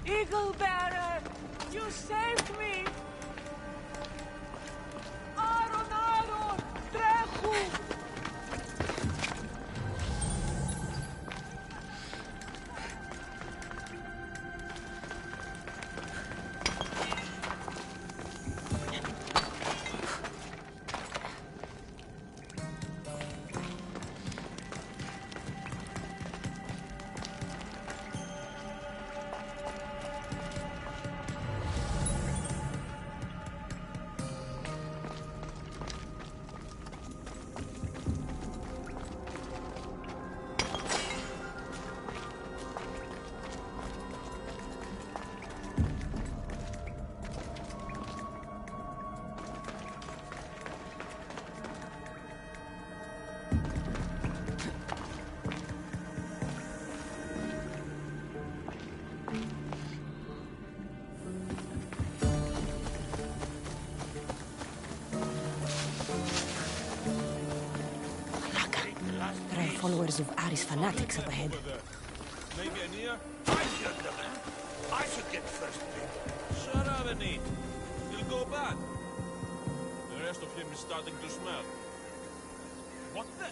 Eagle Bearer, you saved me! Aron, Aron, τρέχου! Followers of Ares fanatics up ahead. Maybe an ear? I should the man. I should get first pick. Shut up and eat. He'll go bad. The rest of him is starting to smell. What the?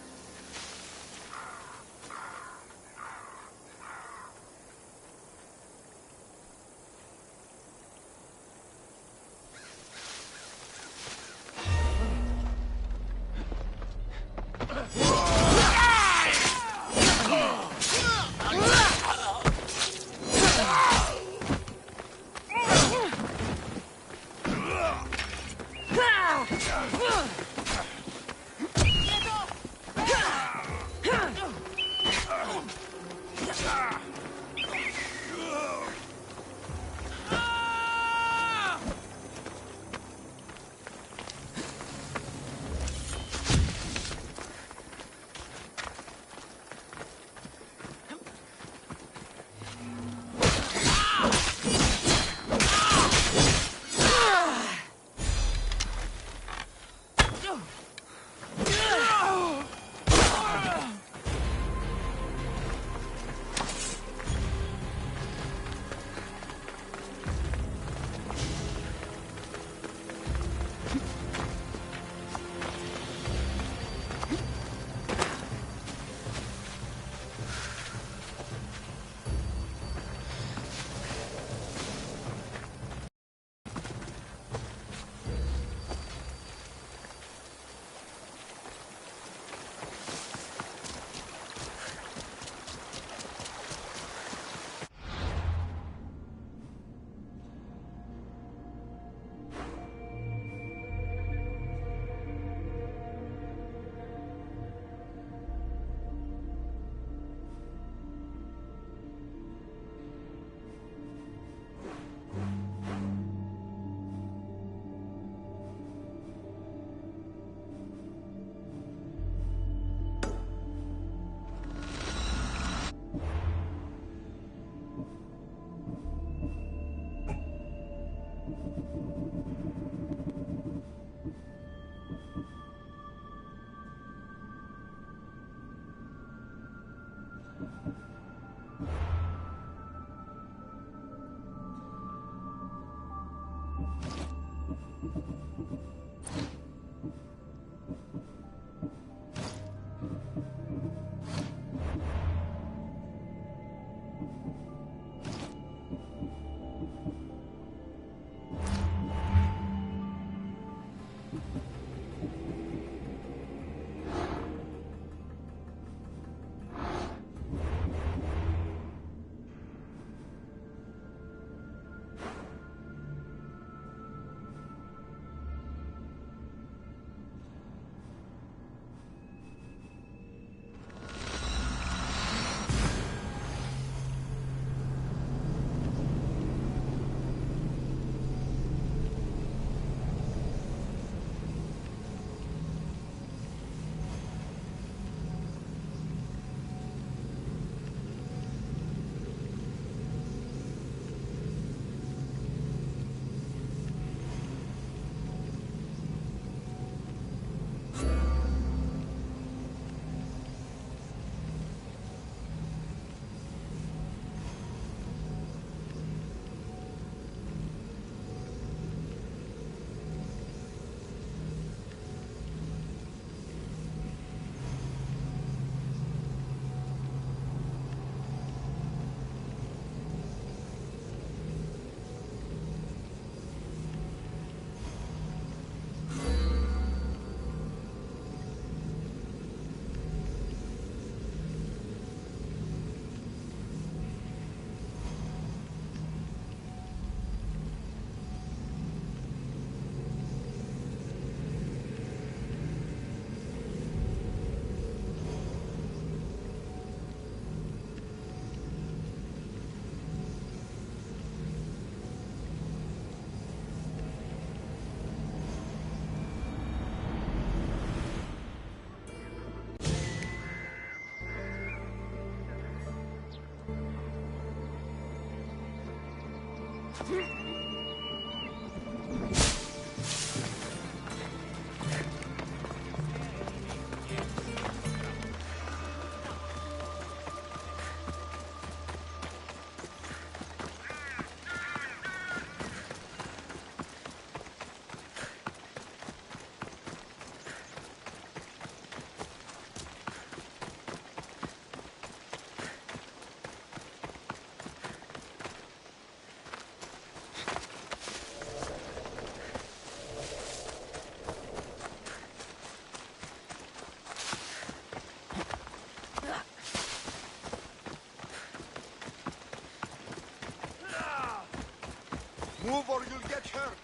Move or you'll get hurt.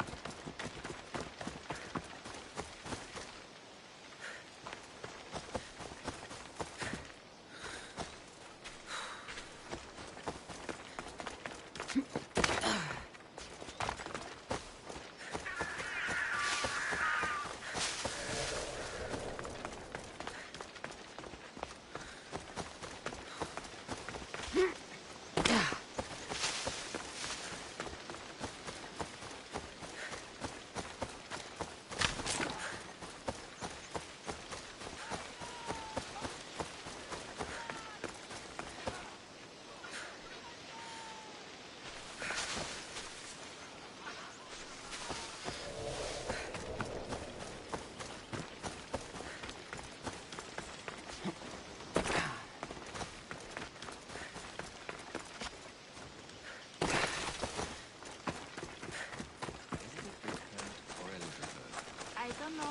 I don't know.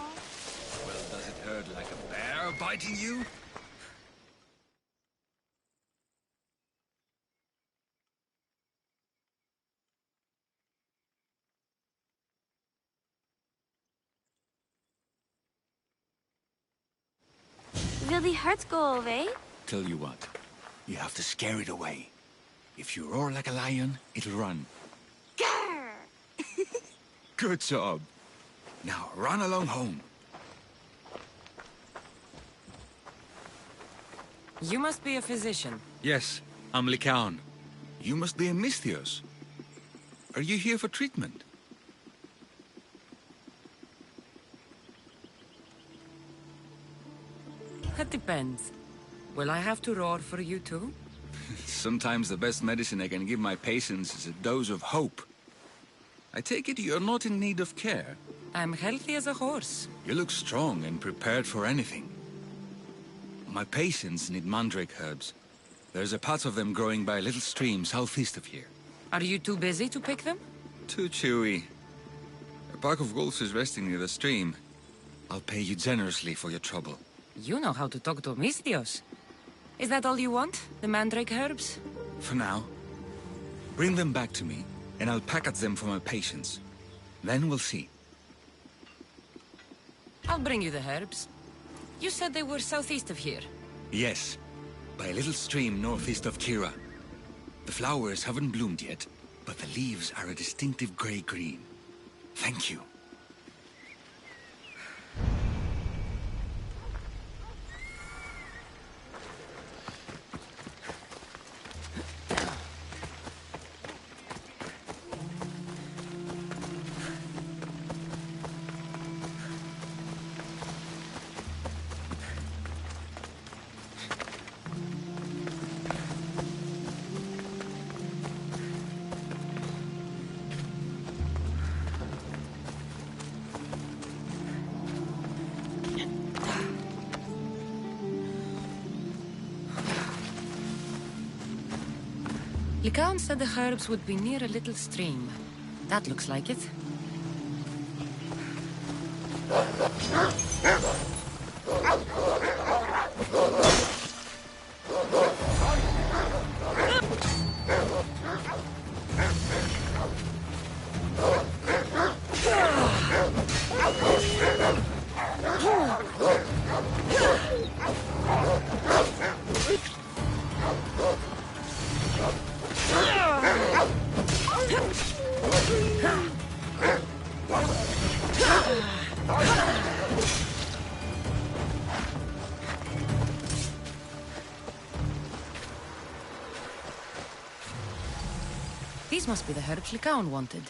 Well, does it hurt like a bear biting you? Will the hurt go away? Tell you what, you have to scare it away. If you roar like a lion, it'll run. Grr! Good job. Now run along home. You must be a physician. Yes, I'm Lycaon. You must be a Misthios. Are you here for treatment? That depends. Will I have to roar for you too? Sometimes the best medicine I can give my patients is a dose of hope. I take it you're not in need of care. I'm healthy as a horse. You look strong and prepared for anything. My patients need mandrake herbs. There's a patch of them growing by a little stream southeast of here. Are you too busy to pick them? Too chewy. A pack of wolves is resting near the stream. I'll pay you generously for your trouble. You know how to talk to Misthios. Is that all you want? The mandrake herbs? For now. Bring them back to me, and I'll package them for my patients. Then we'll see. I'll bring you the herbs. You said they were southeast of here. Yes, by a little stream northeast of Kira. The flowers haven't bloomed yet, but the leaves are a distinctive gray-green. Thank you. Lycaon said the herbs would be near a little stream. That looks like it. These must be the herbs Lycaon wanted.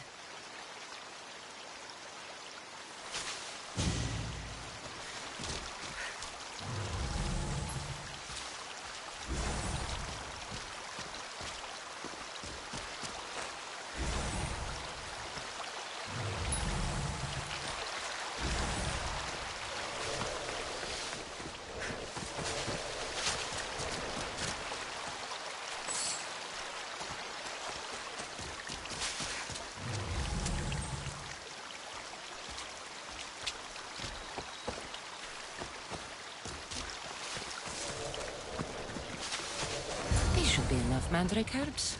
Should be enough mandrake herbs.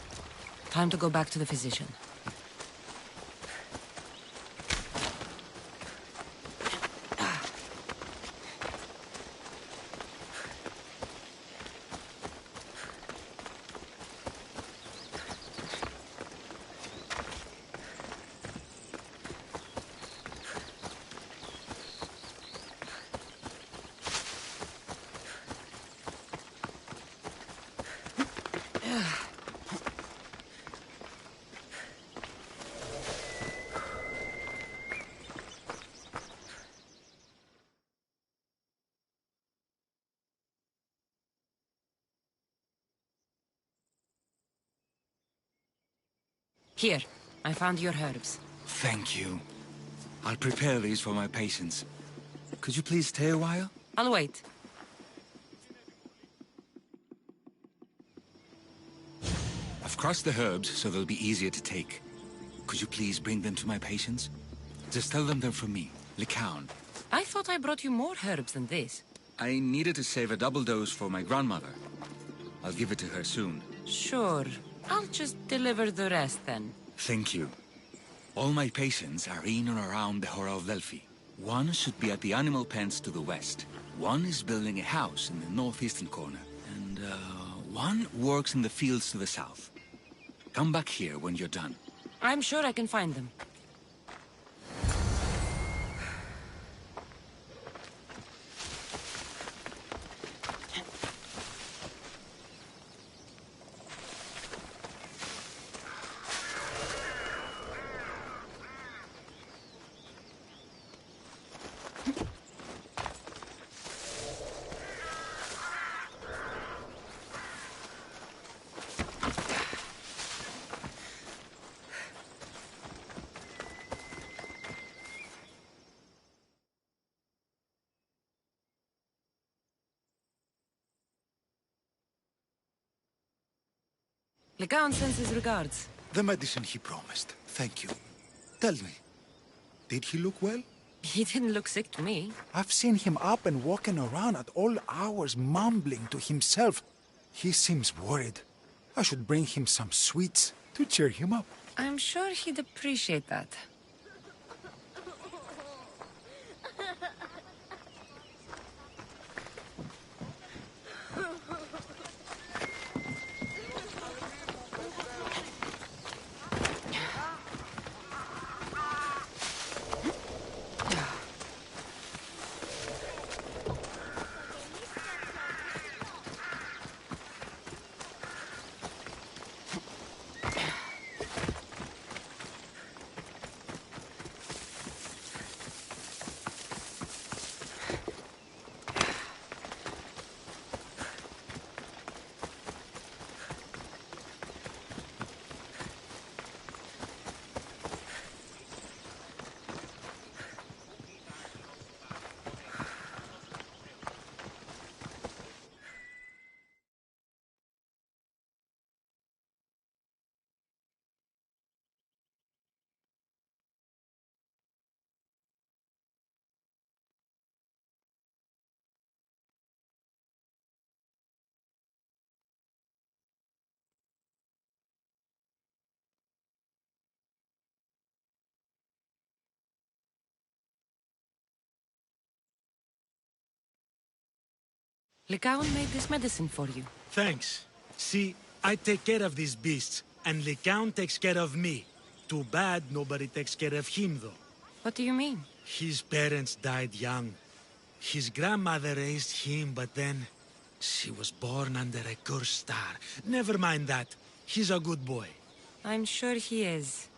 Time to go back to the physician. Here, I found your herbs. Thank you. I'll prepare these for my patients. Could you please stay a while? I'll wait. I've crossed the herbs so they'll be easier to take. Could you please bring them to my patients? Just tell them they're from me, Lycaon. I thought I brought you more herbs than this. I needed to save a double dose for my grandmother. I'll give it to her soon. Sure. I'll just deliver the rest then. Thank you. All my patients are in and around the Hora of Delphi. One should be at the animal pens to the west. One is building a house in the northeastern corner. And, one works in the fields to the south. Come back here when you're done. I'm sure I can find them. Lycaon sends his regards. The medicine he promised. Thank you. Tell me, did he look well? He didn't look sick to me. I've seen him up and walking around at all hours, mumbling to himself. He seems worried. I should bring him some sweets to cheer him up. I'm sure he'd appreciate that. Lycaon made this medicine for you. Thanks. See, I take care of these beasts, and Lycaon takes care of me. Too bad nobody takes care of him, though. What do you mean? His parents died young. His grandmother raised him, but then she was born under a cursed star. Never mind that. He's a good boy. I'm sure he is.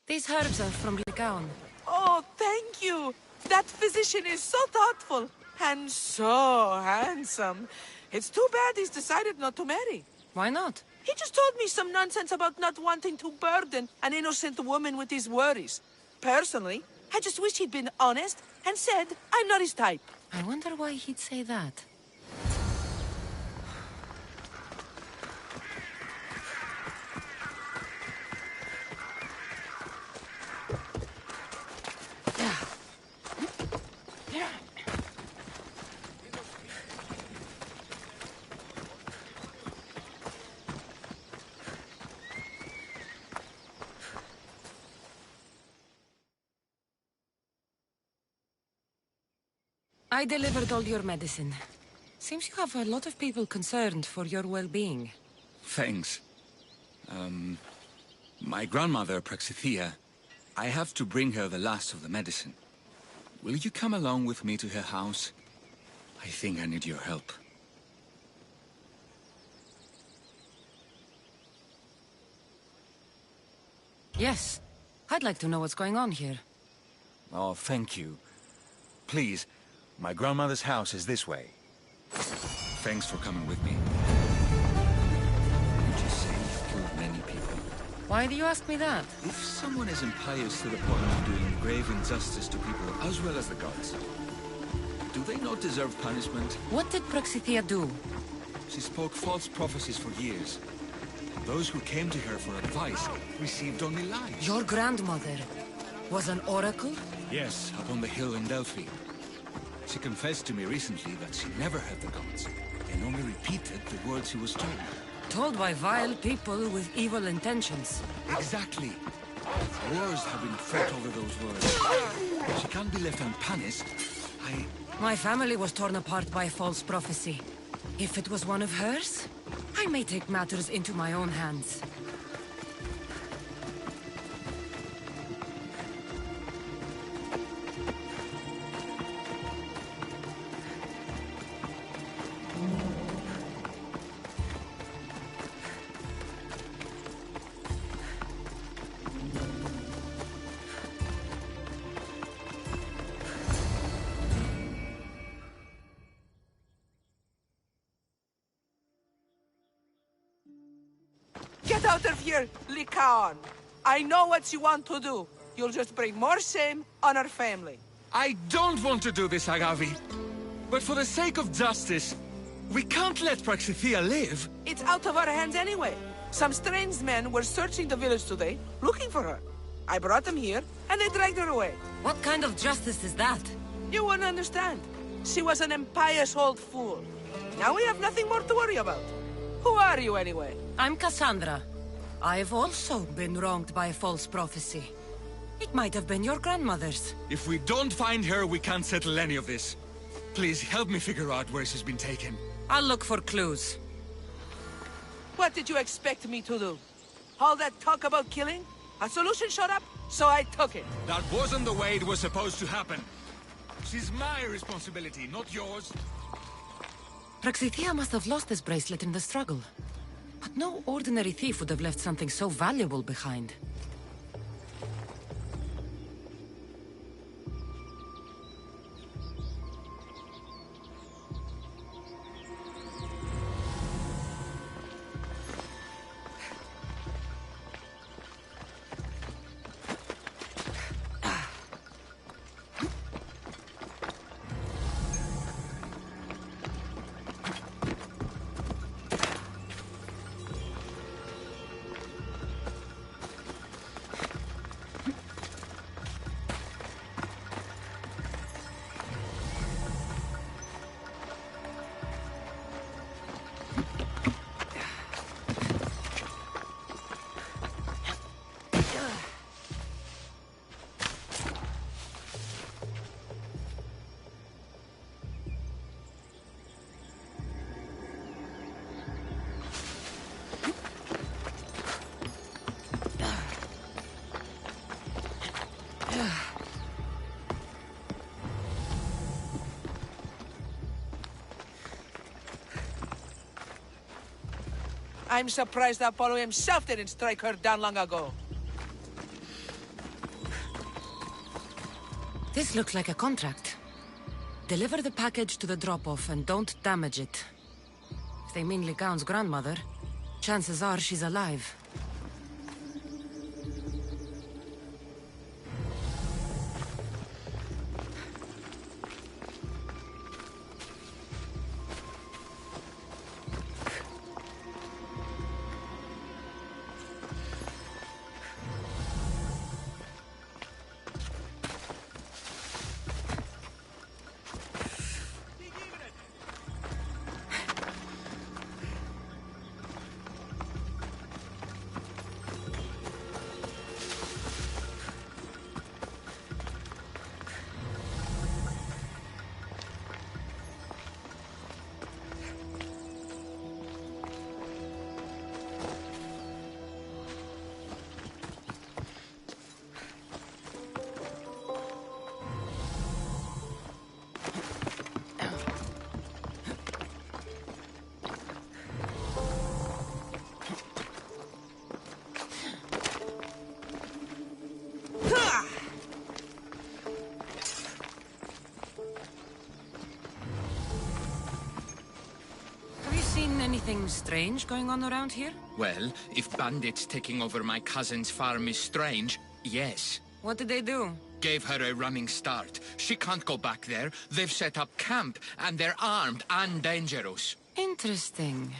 These herbs are from Lycaon. Oh, thank you. That physician is so thoughtful and so handsome. It's too bad he's decided not to marry. Why not? He just told me some nonsense about not wanting to burden an innocent woman with his worries. Personally, I just wish he'd been honest and said I'm not his type. I wonder why he'd say that. I delivered all your medicine. Seems you have a lot of people concerned for your well-being. Thanks. My grandmother, Praxithea, I have to bring her the last of the medicine. Will you come along with me to her house? I think I need your help. Yes. I'd like to know what's going on here. Oh, thank you. Please, my grandmother's house is this way. Thanks for coming with me. Would you say you've killed many people? Why do you ask me that? If someone is impious to the point of doing grave injustice to people as well as the gods, do they not deserve punishment? What did Praxithea do? She spoke false prophecies for years. Those who came to her for advice received only lies. Your grandmother was an oracle? Yes, up on the hill in Delphi. She confessed to me recently that she never heard the gods, and only repeated the words she was told. Told by vile people with evil intentions. Exactly. Wars have been fought over those words. She can't be left unpunished. My family was torn apart by false prophecy. If it was one of hers, I may take matters into my own hands. Get out of here, Lycaon. I know what you want to do. You'll just bring more shame on our family. I don't want to do this, Agavi. But for the sake of justice, we can't let Praxithea live. It's out of our hands anyway. Some strange men were searching the village today, looking for her. I brought them here, and they dragged her away. What kind of justice is that? You won't understand. She was an impious old fool. Now we have nothing more to worry about. Who are you, anyway? I'm Cassandra. I've also been wronged by false prophecy. It might have been your grandmother's. If we don't find her, we can't settle any of this. Please help me figure out where she's been taken. I'll look for clues. What did you expect me to do? All that talk about killing? A solution showed up, so I took it. That wasn't the way it was supposed to happen. She's my responsibility, not yours. Praxithea must have lost this bracelet in the struggle. But no ordinary thief would have left something so valuable behind. I'm surprised Apollo himself didn't strike her down long ago. This looks like a contract. Deliver the package to the drop-off and don't damage it. If they mean Lycaon's grandmother, chances are she's alive. Anything strange going on around here? Well, if bandits taking over my cousin's farm is strange, yes. What did they do? Gave her a running start. She can't go back there. They've set up camp, and they're armed and dangerous. Interesting.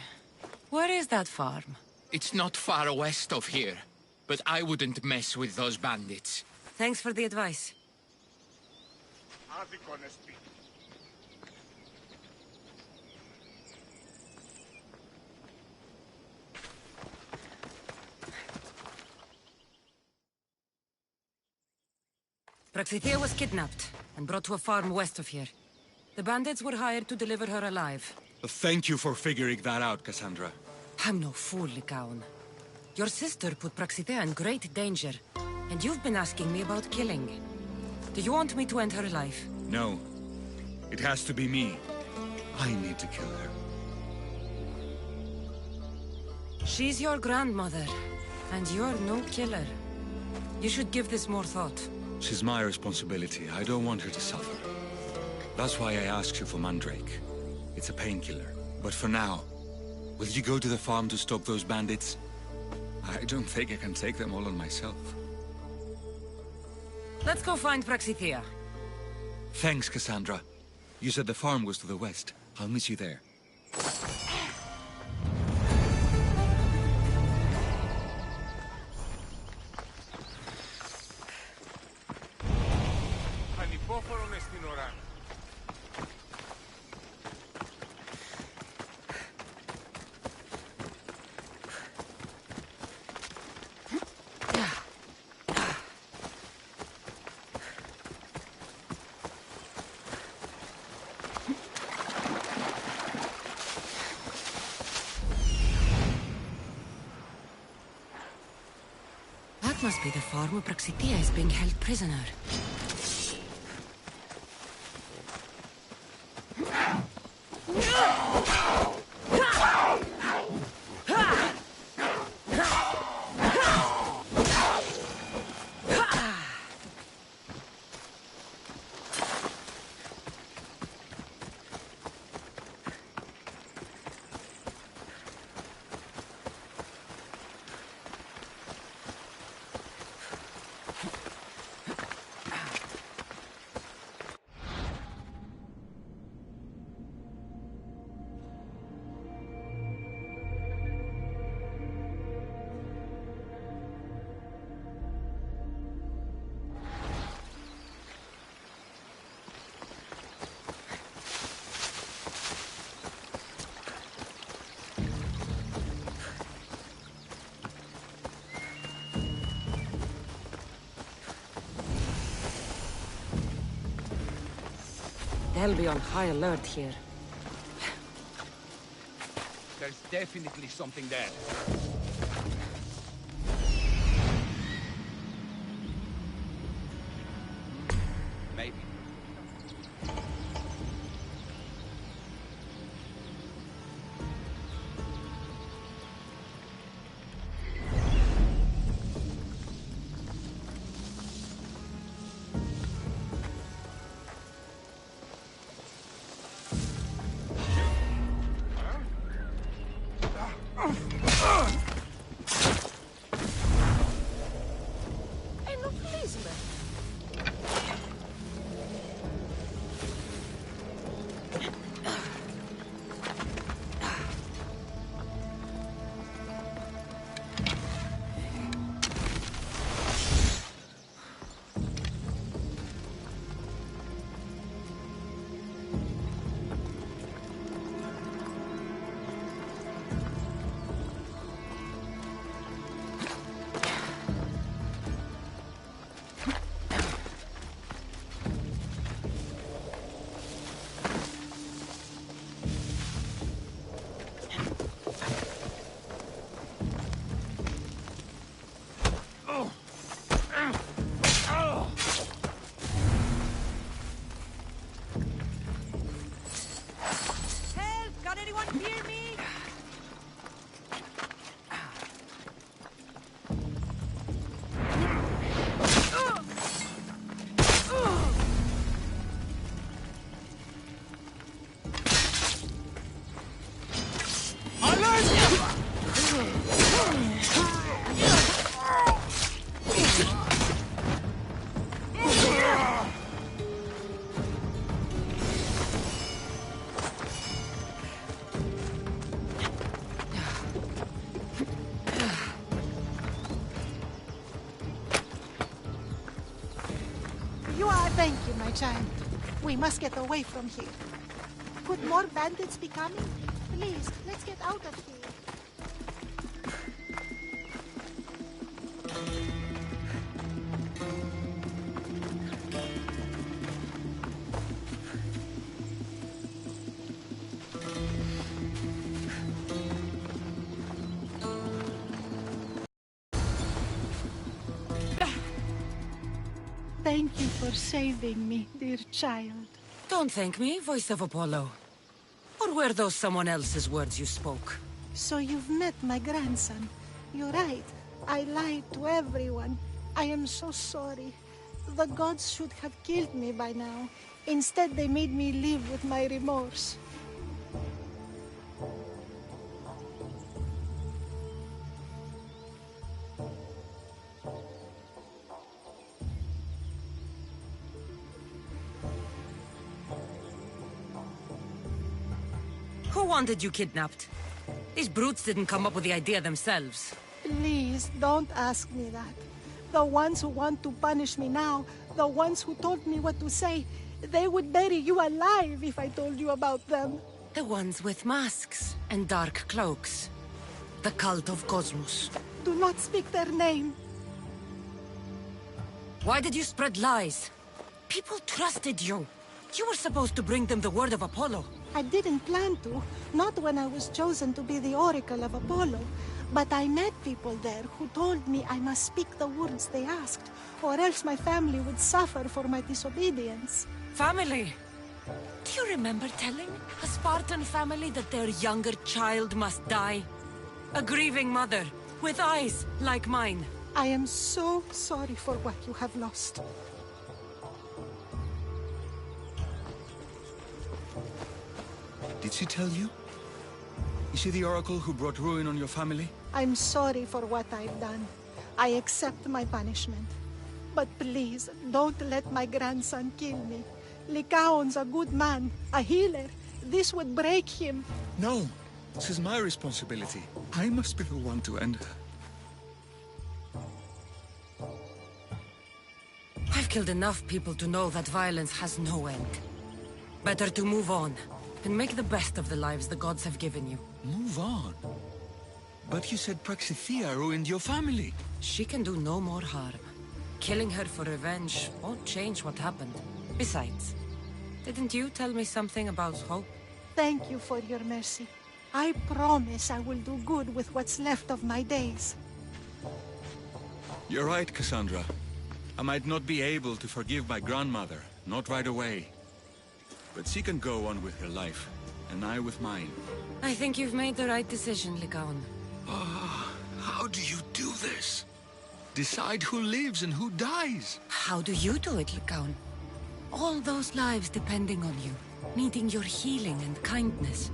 Where is that farm? It's not far west of here, but I wouldn't mess with those bandits. Thanks for the advice. How's it gonna speak? Praxithea was kidnapped and brought to a farm west of here. The bandits were hired to deliver her alive. Thank you for figuring that out, Cassandra. I'm no fool, Lycaon. Your sister put Praxithea in great danger, and you've been asking me about killing. Do you want me to end her life? No. It has to be me. I need to kill her. She's your grandmother, and you're no killer. You should give this more thought. She's my responsibility. I don't want her to suffer. That's why I asked you for Mandrake. It's a painkiller. But for now, will you go to the farm to stop those bandits? I don't think I can take them all on myself. Let's go find Praxithea. Thanks, Cassandra. You said the farm was to the west. I'll meet you there. Ανυπόφορον στην ώρα. That must be the farm where Praxithea is being held prisoner. They'll be on high alert here. There's definitely something there. Maybe. Thank you, my child. We must get away from here. Could more bandits be coming? Please, let's get out of here. Thank you for saving me, dear child. Don't thank me, voice of Apollo. Or were those someone else's words you spoke? So you've met my grandson. You're right. I lied to everyone. I am so sorry. The gods should have killed me by now. Instead, they made me live with my remorse. Who wanted you kidnapped? These brutes didn't come up with the idea themselves. Please, don't ask me that. The ones who want to punish me now, the ones who told me what to say, they would bury you alive if I told you about them. The ones with masks and dark cloaks. The cult of Cosmos. Do not speak their name. Why did you spread lies? People trusted you. You were supposed to bring them the word of Apollo. I didn't plan to, not when I was chosen to be the Oracle of Apollo. But I met people there who told me I must speak the words they asked, or else my family would suffer for my disobedience. Family? Do you remember telling a Spartan family that their younger child must die? A grieving mother, with eyes like mine. I am so sorry for what you have lost. Did she tell you? Is she the Oracle who brought ruin on your family? I'm sorry for what I've done. I accept my punishment. But please, don't let my grandson kill me. Lycaon's a good man, a healer. This would break him. No, this is my responsibility. I must be the one to end her. I've killed enough people to know that violence has no end. Better to move on, and make the best of the lives the gods have given you. Move on? But you said Praxithea ruined your family. She can do no more harm. Killing her for revenge won't change what happened. Besides, Didn't you tell me something about hope? Thank you for your mercy. I promise I will do good with what's left of my days. You're right, Cassandra. I might not be able to forgive my grandmother, not right away. But she can go on with her life, and I with mine. I think you've made the right decision, Lycaon. How do you do this? Decide who lives and who dies? How do you do it, Lycaon? All those lives depending on you, needing your healing and kindness.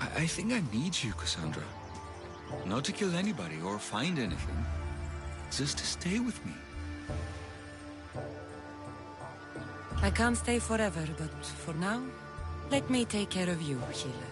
I think I need you, Cassandra. Not to kill anybody or find anything. Just to stay with me. I can't stay forever, but for now, let me take care of you, healer.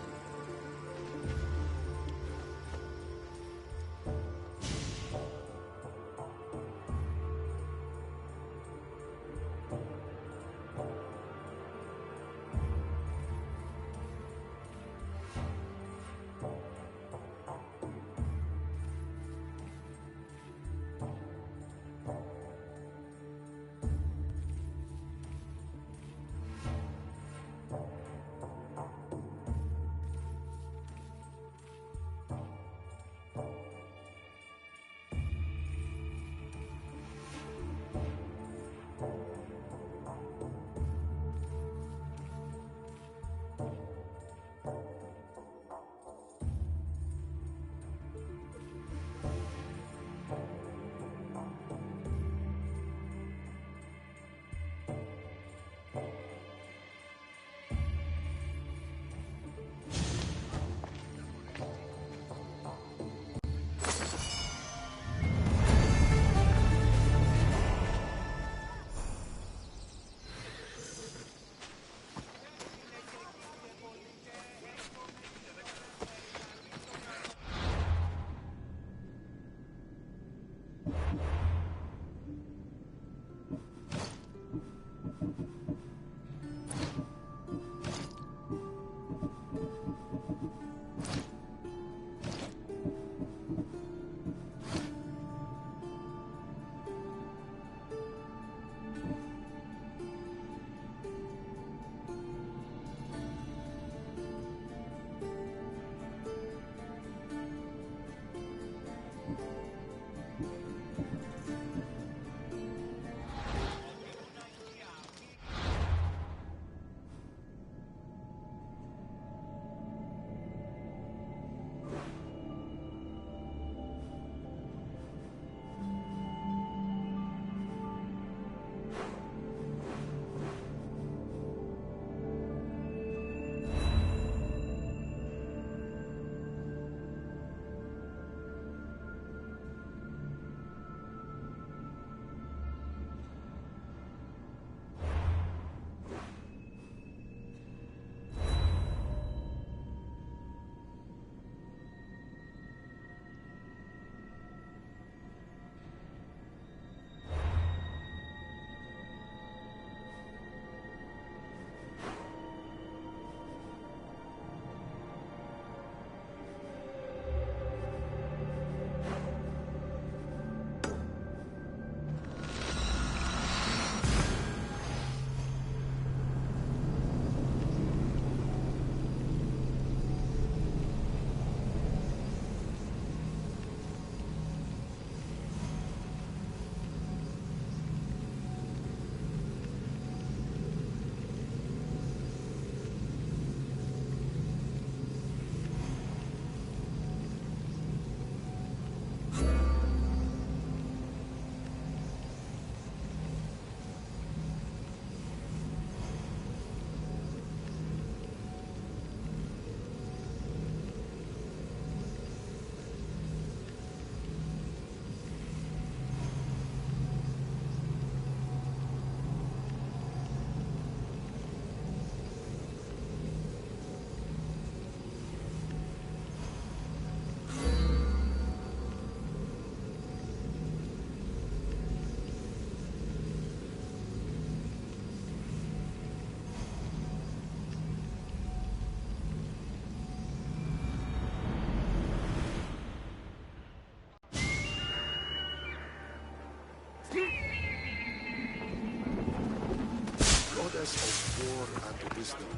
war and wisdom.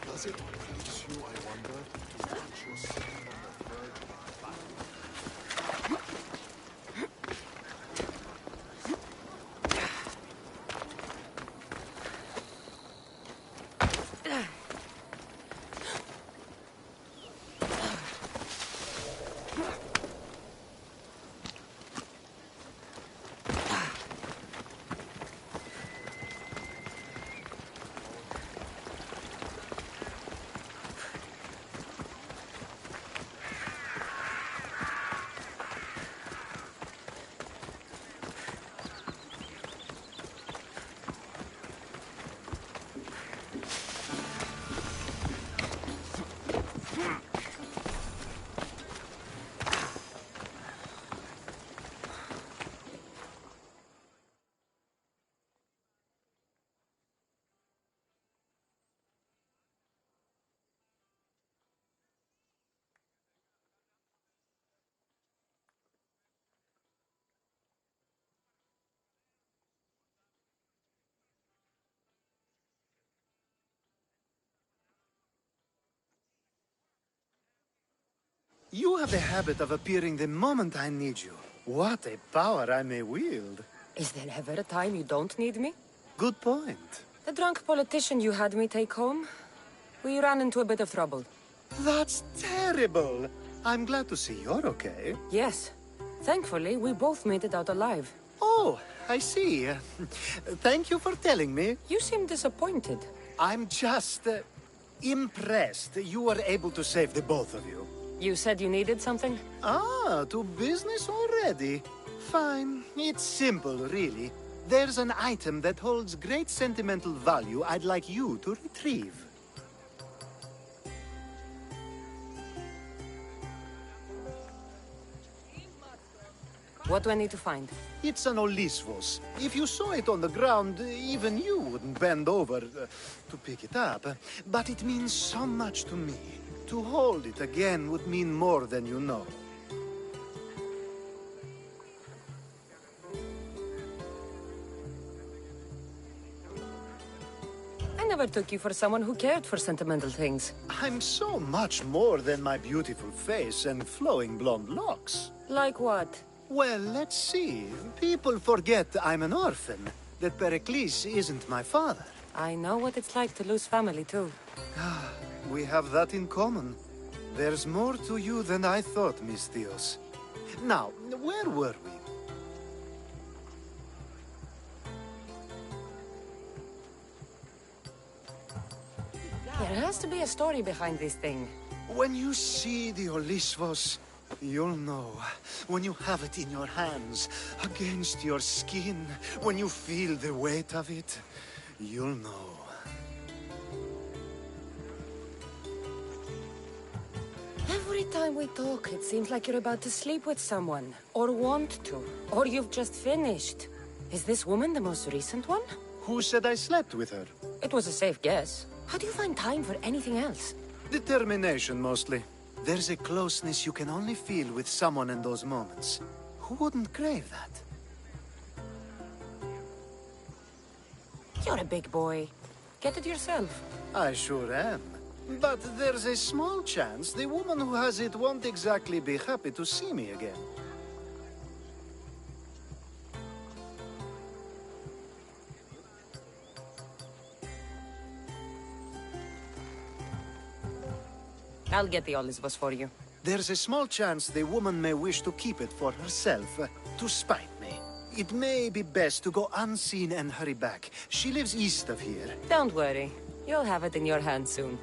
Does it please you, I wonder, to watch your son on the verge of a battle? You have the habit of appearing the moment I need you. What a power I may wield. Is there ever a time you don't need me? Good point. The drunk politician you had me take home? We ran into a bit of trouble. That's terrible. I'm glad to see you're okay. Yes. Thankfully, we both made it out alive. Oh, I see. Thank you for telling me. You seem disappointed. I'm just impressed you were able to save the both of you. You said you needed something? Ah, to business already. Fine. It's simple, really. There's an item that holds great sentimental value I'd like you to retrieve. What do I need to find? It's an Olisvos. If you saw it on the ground, even you wouldn't bend over to pick it up. But it means so much to me. To hold it again would mean more than you know. I never took you for someone who cared for sentimental things. I'm so much more than my beautiful face and flowing blonde locks. Like what? Well, let's see. People forget I'm an orphan, that Pericles isn't my father. I know what it's like to lose family, too. We have that in common. There's more to you than I thought, Miss Theos. Now, where were we? There has to be a story behind this thing. When you see the Olisvos, you'll know. When you have it in your hands, against your skin, when you feel the weight of it, you'll know. Every time we talk, it seems like you're about to sleep with someone. Or want to. Or you've just finished. Is this woman the most recent one? Who said I slept with her? It was a safe guess. How do you find time for anything else? Determination, mostly. There's a closeness you can only feel with someone in those moments. Who wouldn't crave that? You're a big boy. Get it yourself. I sure am. But there's a small chance the woman who has it won't exactly be happy to see me again. I'll get the Olisvos for you. There's a small chance the woman may wish to keep it for herself, to spite me. It may be best to go unseen and hurry back. She lives east of here. Don't worry. You'll have it in your hand soon.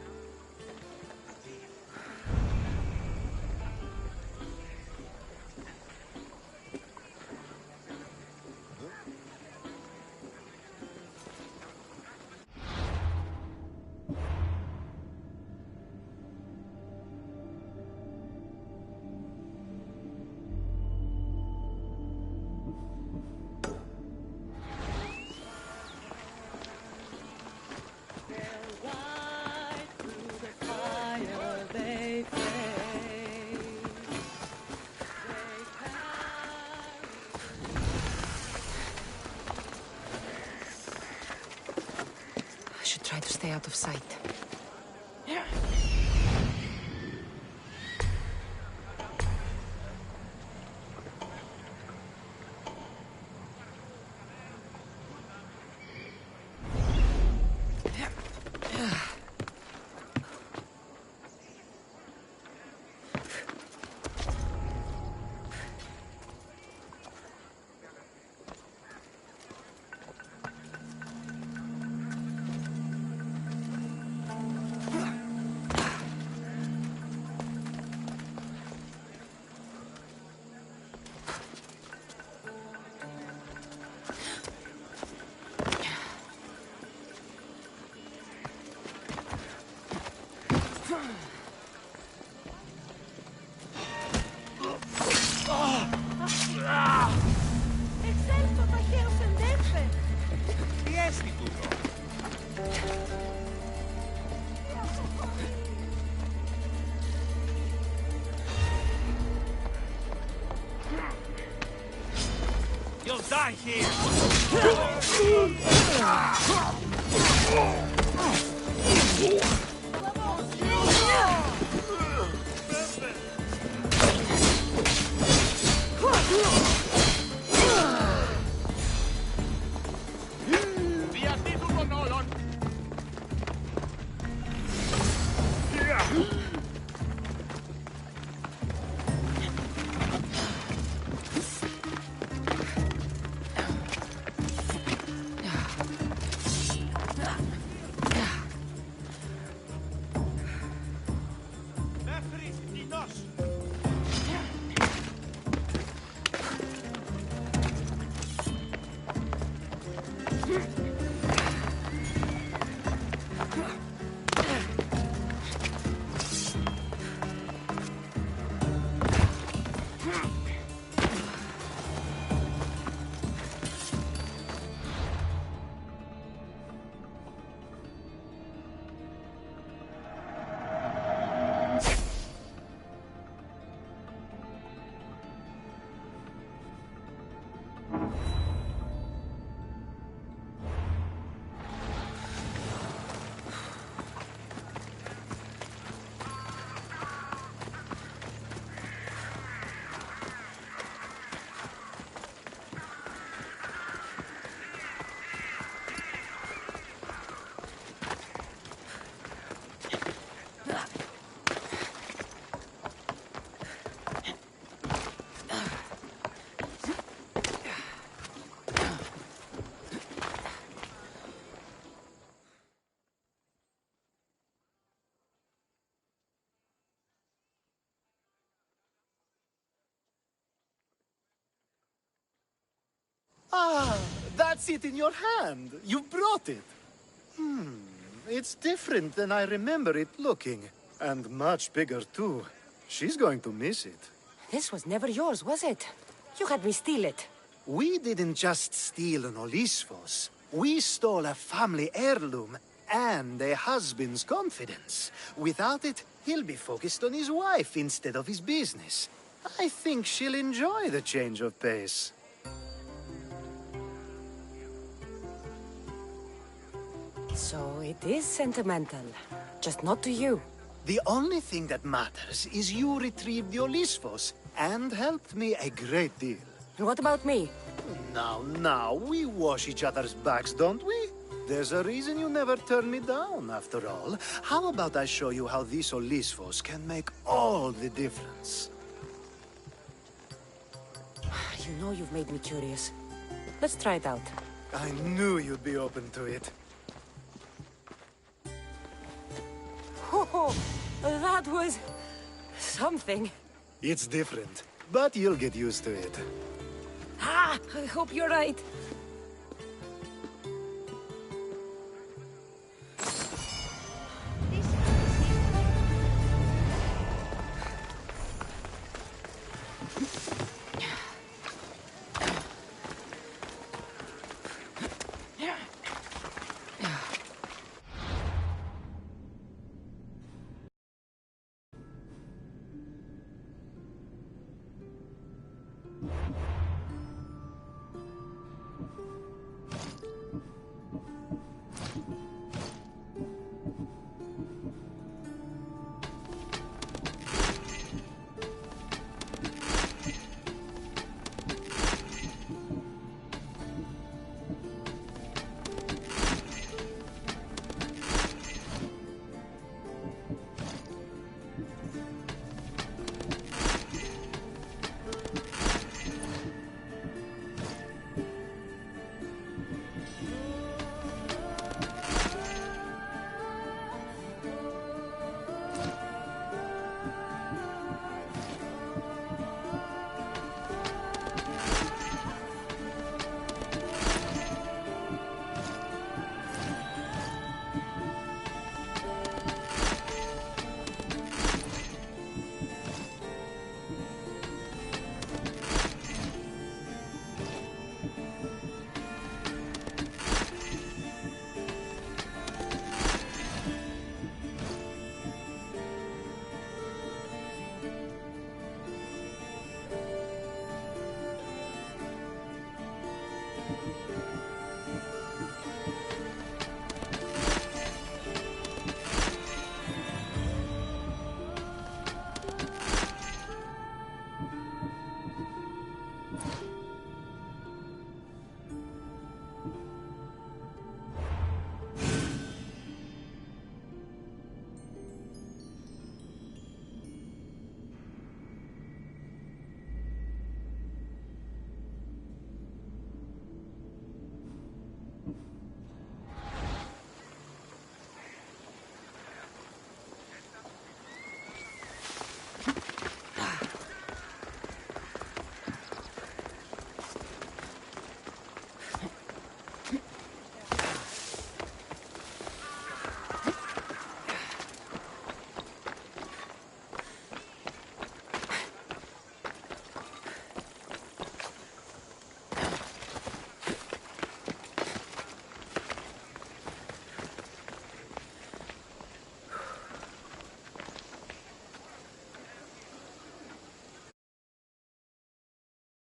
stay out of sight. You'll die here! Ah, that's it in your hand. You brought it. It's different than I remember it looking. And much bigger, too. She's going to miss it. This was never yours, was it? You had me steal it. We didn't just steal an Olisfos. We stole a family heirloom and a husband's confidence. Without it, he'll be focused on his wife instead of his business. I think she'll enjoy the change of pace. So it is sentimental, just not to you. The only thing that matters is you retrieved the Olisfos and helped me a great deal. And what about me? Now, we wash each other's backs, don't we? There's a reason you never turned me down, after all. How about I show you how these Olisfos can make all the difference? You know you've made me curious. Let's try it out. I knew you'd be open to it. Oh, that was... something. It's different, but you'll get used to it. Ah, I hope you're right.